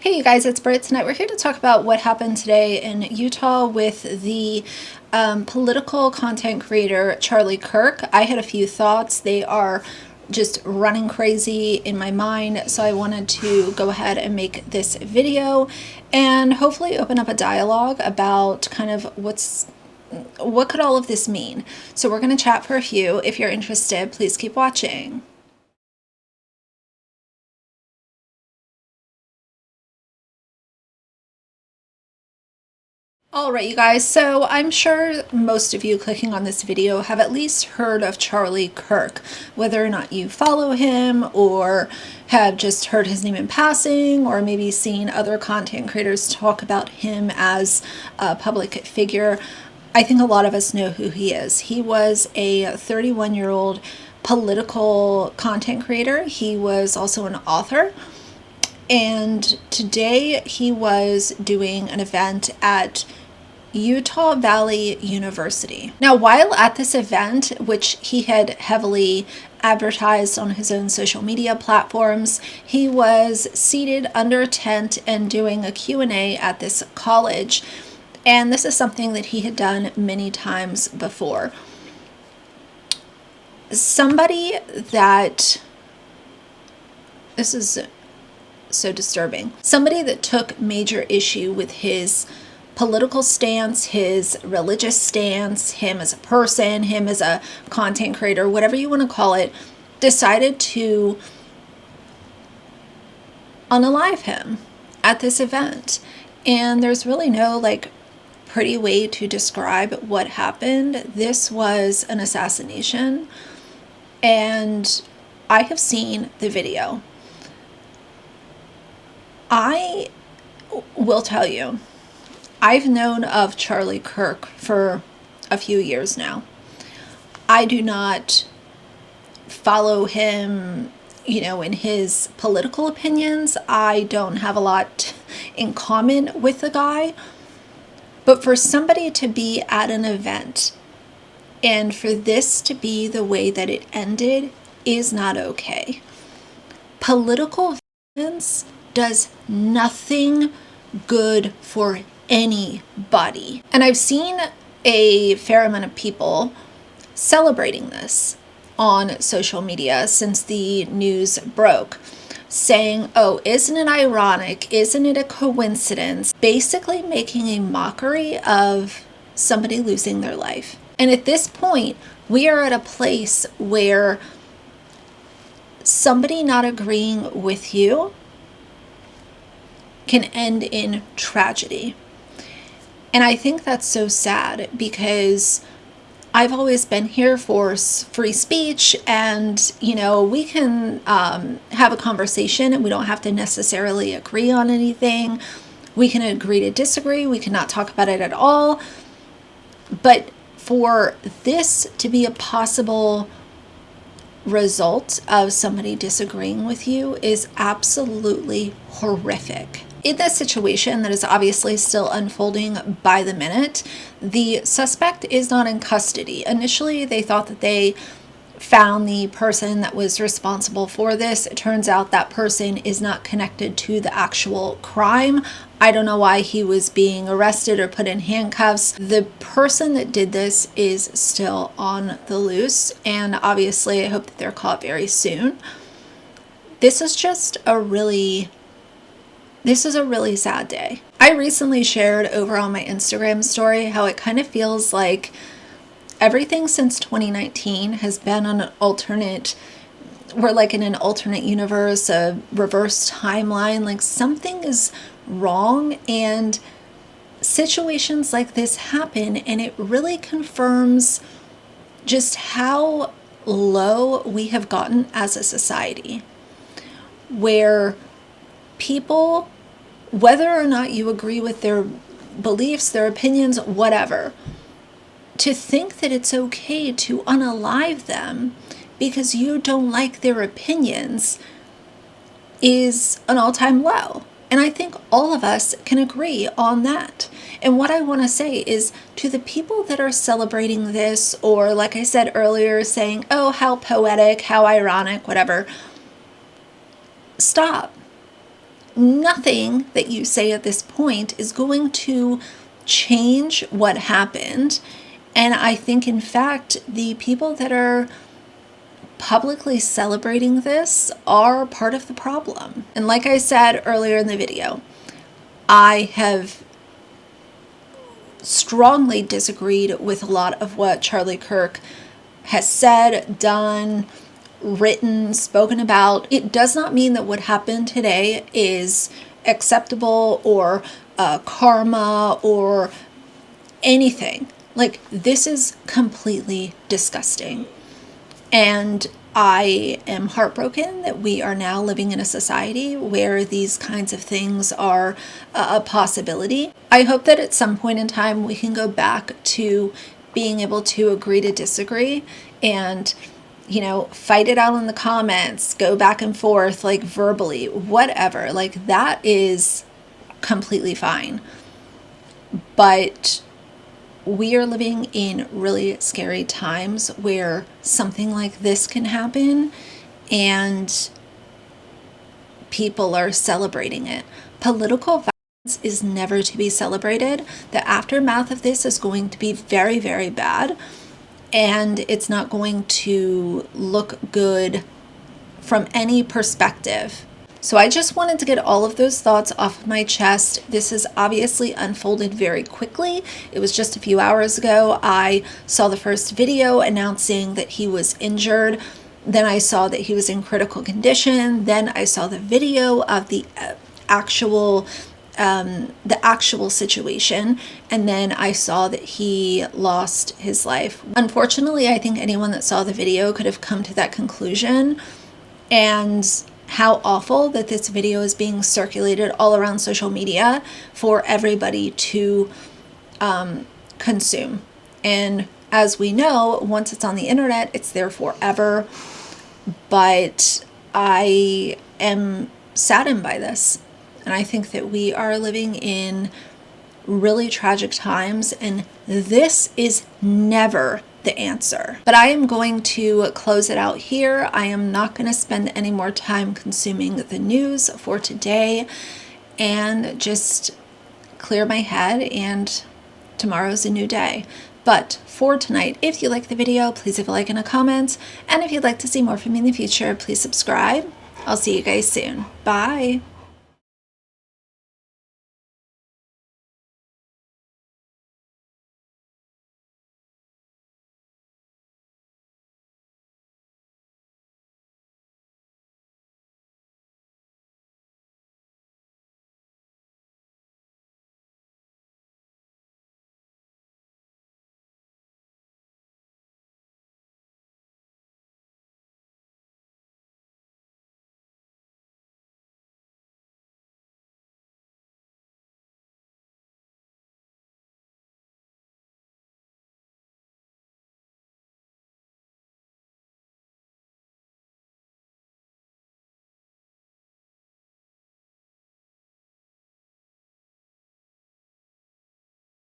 Hey you guys, it's Britt. Tonight we're here to talk about what happened today in Utah with the political content creator Charlie Kirk. I had a few thoughts. They are just running crazy in my mind, so I wanted to go ahead and make this video and hopefully open up a dialogue about kind of what could all of this mean. So we're going to chat for a few. If you're interested, please keep watching. Alright you guys, so I'm sure most of you clicking on this video have at least heard of Charlie Kirk, whether or not you follow him or have just heard his name in passing or maybe seen other content creators talk about him as a public figure. I think a lot of us know who he is. He was a 31-year-old political content creator. He was also an author. And today he was doing an event at Utah Valley University. Now, while at this event, which he had heavily advertised on his own social media platforms, he was seated under a tent and doing a Q&A at this college. And this is something that he had done many times before. Somebody that, this is so disturbing. Somebody that took major issue with his political stance, his religious stance, him as a person, him as a content creator, whatever you want to call it, decided to unalive him at this event. And there's really no pretty way to describe what happened. This was an assassination, and I have seen the video. I will tell you, I've known of Charlie Kirk for a few years now. I do not follow him, in his political opinions. I don't have a lot in common with the guy. But for somebody to be at an event and for this to be the way that it ended is not okay. Political violence does nothing good for anybody. And I've seen a fair amount of people celebrating this on social media since the news broke, saying, oh, isn't it ironic? Isn't it a coincidence? Basically making a mockery of somebody losing their life. And at this point, we are at a place where somebody not agreeing with you can end in tragedy. And I think that's so sad because I've always been here for free speech, and we can have a conversation and we don't have to necessarily agree on anything. We can agree to disagree. We cannot talk about it at all. But for this to be a possible result of somebody disagreeing with you is absolutely horrific. In this situation that is obviously still unfolding by the minute, the suspect is not in custody. Initially, they thought that they found the person that was responsible for this. It turns out that person is not connected to the actual crime. I don't know why he was being arrested or put in handcuffs. The person that did this is still on the loose, and obviously I hope that they're caught very soon. This is a really sad day. I recently shared over on my Instagram story how it kind of feels like everything since 2019 has been on an alternate, we're in an alternate universe, a reverse timeline, something is wrong, and situations like this happen, and it really confirms just how low we have gotten as a society, where people, whether or not you agree with their beliefs, their opinions, whatever, to think that it's okay to unalive them because you don't like their opinions is an all-time low. And I think all of us can agree on that. And what I want to say is to the people that are celebrating this, or like I said earlier, saying, oh, how poetic, how ironic, whatever, stop. nothing that you say at this point is going to change what happened. And I think, in fact, the people that are publicly celebrating this are part of the problem. And like I said earlier in the video, I have strongly disagreed with a lot of what Charlie Kirk has said, done, written, spoken about. It does not mean that what happened today is acceptable or karma or anything. Like, this is completely disgusting. And I am heartbroken that we are now living in a society where these kinds of things are a possibility. I hope that at some point in time we can go back to being able to agree to disagree and, you know, fight it out in the comments, go back and forth, like verbally, whatever. Like, that is completely fine. But we are living in really scary times where something like this can happen and people are celebrating it. Political violence is never to be celebrated. The aftermath of this is going to be very, very bad, and it's not going to look good from any perspective. So I just wanted to get all of those thoughts off of my chest. This has obviously unfolded very quickly. It was just a few hours ago. I saw the first video announcing that he was injured. Then I saw that he was in critical condition. Then I saw the video of the actual situation, and then I saw that he lost his life. Unfortunately, I think anyone that saw the video could have come to that conclusion. And how awful that this video is being circulated all around social media for everybody to consume. And as we know, once it's on the internet, it's there forever. But I am saddened by this. And I think that we are living in really tragic times, and this is never the answer. But I am going to close it out here. I am not going to spend any more time consuming the news for today, and just clear my head, and tomorrow's a new day. But for tonight, if you like the video, please leave a like and a comment. And if you'd like to see more from me in the future, please subscribe. I'll see you guys soon. Bye.